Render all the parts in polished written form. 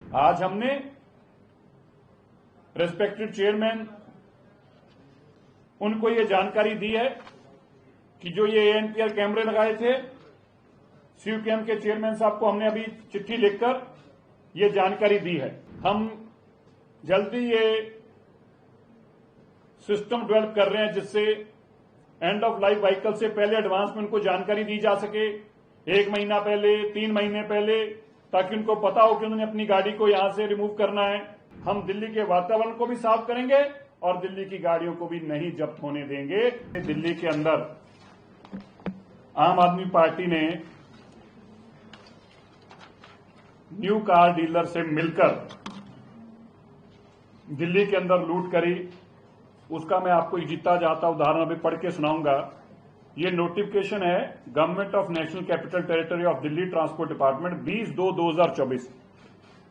आज हमने respected chairman उनको ये जानकारी दी है कि जो ये एएनपीआर कैमरे लगाए थे, सीयूकेएम के चेयरमैन साहब को हमने अभी चिट्ठी लिखकर ये जानकारी दी है। हम जल्दी ये सिस्टम डेवलप कर रहे हैं जिससे एंड ऑफ लाइफ व्हीकल से पहले एडवांस में उनको जानकारी दी जा सके, 1 महीना पहले, 3 महीने पहले, ताकि उनको पता हो कि उन्होंने अपनी गाड़ी को यहां से रिमूव करना है। हम दिल्ली के वातावरण को भी साफ करेंगे और दिल्ली की गाड़ियों को भी नहीं जब्त होने देंगे। दिल्ली के अंदर आम आदमी पार्टी ने न्यू कार डीलर से मिलकर दिल्ली के अंदर लूट करी। उसका मैं आपको जीता जाता उदाहरण अभी पढ़ के सुनाऊंगा। ये नोटिफिकेशन है government of national capital territory of Delhi transport department 20/2/2024।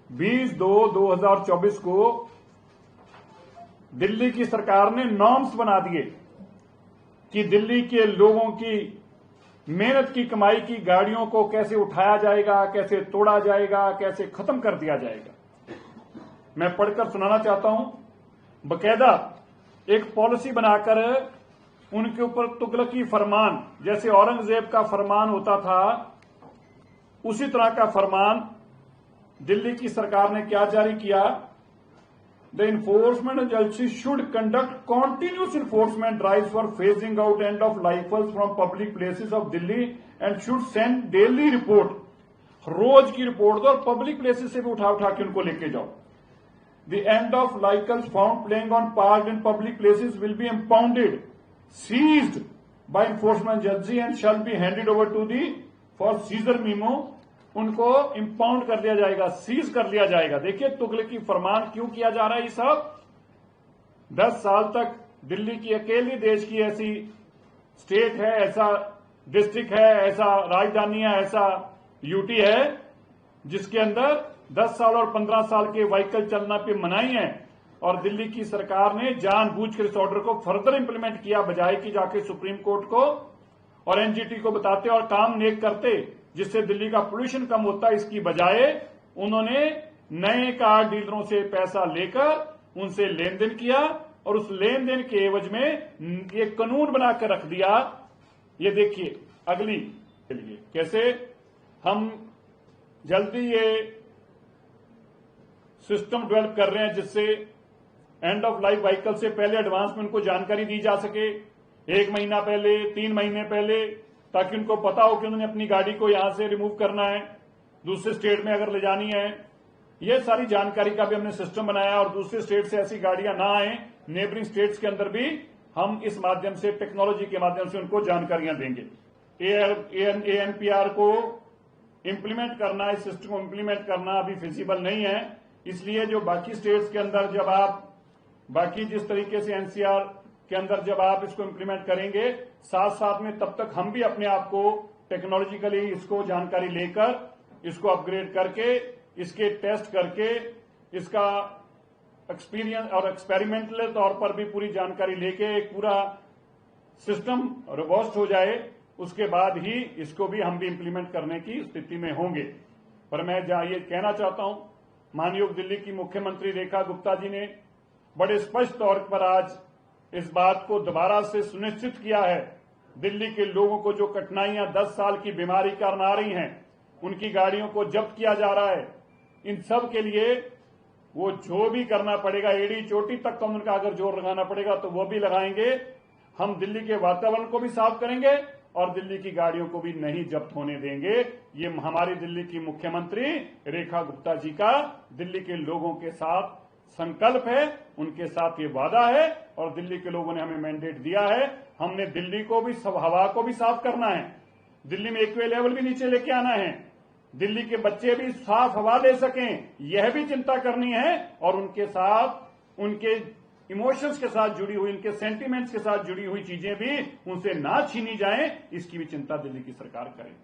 20/2/2024 को दिल्ली की सरकार ने नॉर्म्स बना दिए कि दिल्ली के लोगों की मेहनत की कमाई की गाड़ियों को कैसे उठाया जाएगा, कैसे तोड़ा जाएगा, कैसे खत्म कर दिया जाएगा। मैं पढ़कर सुनाना चाहता हूं। बकायदा एक पॉलिसी बनाकर उनके ऊपर तुगलकी फरमान, जैसे औरंगजेब का फरमान होता था, उसी तरह का फरमान दिल्ली की सरकार ने क्या जारी किया। The enforcement agency should conduct continuous enforcement drives for phasing out end of lifeless from public places of Delhi and should send daily report. रोज की रिपोर्ट दो और पब्लिक प्लेसेस से भी उठा उठा के उनको लेके जाओ। The end of vehicles found playing on parked in public places will be impounded, seized by enforcement agency and shall be handed over to the for seizure memo। उनको इंपाउंड कर लिया जाएगा, सीज कर लिया जाएगा। देखिए तुगलकी फरमान क्यों किया जा रहा है। ये सब 10 साल तक दिल्ली की अकेली देश की ऐसी स्टेट है, ऐसा डिस्ट्रिक्ट है, ऐसा राजधानी है, ऐसा यूटी है जिसके अंदर 10 साल और 15 साल के व्हीकल चलना पे मनाही है। और दिल्ली की सरकार ने जानबूझकर इस ऑर्डर को फर्दर इंप्लीमेंट किया, बजाय कि जाके सुप्रीम कोर्ट को और एनजीटी को बताते और काम नेक करते जिससे दिल्ली का पोल्यूशन कम होता। इसकी बजाय उन्होंने नए कार डीलरों से पैसा लेकर उनसे लेन देन किया और उस लेन देन के एवज में एक कानून बनाकर रख दिया। ये देखिए अगली के लिए कैसे हम जल्दी ये सिस्टम डेवलप कर रहे हैं जिससे एंड ऑफ लाइफ व्हीकल से पहले एडवांस में उनको जानकारी दी जा सके, 1 महीना पहले, 3 महीने पहले, ताकि उनको पता हो कि उन्होंने अपनी गाड़ी को यहां से रिमूव करना है, दूसरे स्टेट में अगर ले जानी है। ये सारी जानकारी का भी हमने सिस्टम बनाया और दूसरे स्टेट से ऐसी गाड़ियां ना आए, नेबरिंग स्टेट्स के अंदर भी हम इस माध्यम से, टेक्नोलॉजी के माध्यम से उनको जानकारियां देंगे। एएनपीआर को इंप्लीमेंट करना, इस सिस्टम को इंप्लीमेंट करना अभी फिजिबल नहीं है। इसलिए जो बाकी स्टेट्स के अंदर जब आप बाकी जिस तरीके से एनसीआर के अंदर जब आप इसको इंप्लीमेंट करेंगे, साथ साथ में तब तक हम भी अपने आप को टेक्नोलॉजिकली इसको जानकारी लेकर इसको अपग्रेड करके, इसके टेस्ट करके, इसका एक्सपीरियंस और एक्सपेरिमेंटल तौर पर भी पूरी जानकारी लेके एक पूरा सिस्टम रोबस्ट हो जाए, उसके बाद ही इसको भी हम भी इंप्लीमेंट करने की स्थिति में होंगे। पर मैं ये कहना चाहता हूं, माननीय दिल्ली की मुख्यमंत्री रेखा गुप्ता जी ने बड़े स्पष्ट तौर पर आज इस बात को दोबारा से सुनिश्चित किया है। दिल्ली के लोगों को जो कठिनाइयां 10 साल की बीमारी कारण आ रही हैं, उनकी गाड़ियों को जब्त किया जा रहा है, इन सब के लिए वो जो भी करना पड़ेगा, एड़ी चोटी तक का उनका अगर जोर लगाना पड़ेगा तो वो भी लगाएंगे। हम दिल्ली के वातावरण को भी साफ करेंगे और दिल्ली की गाड़ियों को भी नहीं जब्त होने देंगे। ये हमारी दिल्ली की मुख्यमंत्री रेखा गुप्ता जी का दिल्ली के लोगों के साथ संकल्प है, उनके साथ ये वादा है और दिल्ली के लोगों ने हमें मैंडेट दिया है। हमने दिल्ली को भी, सब हवा को भी साफ करना है, दिल्ली में एक्वे लेवल भी नीचे लेके आना है, दिल्ली के बच्चे भी साफ हवा ले सकें, यह भी चिंता करनी है। और उनके साथ उनके इमोशंस के साथ जुड़ी हुई, उनके सेंटिमेंट्स के साथ जुड़ी हुई चीजें भी उनसे ना छीनी जाएं, इसकी भी चिंता दिल्ली की सरकार करेगी।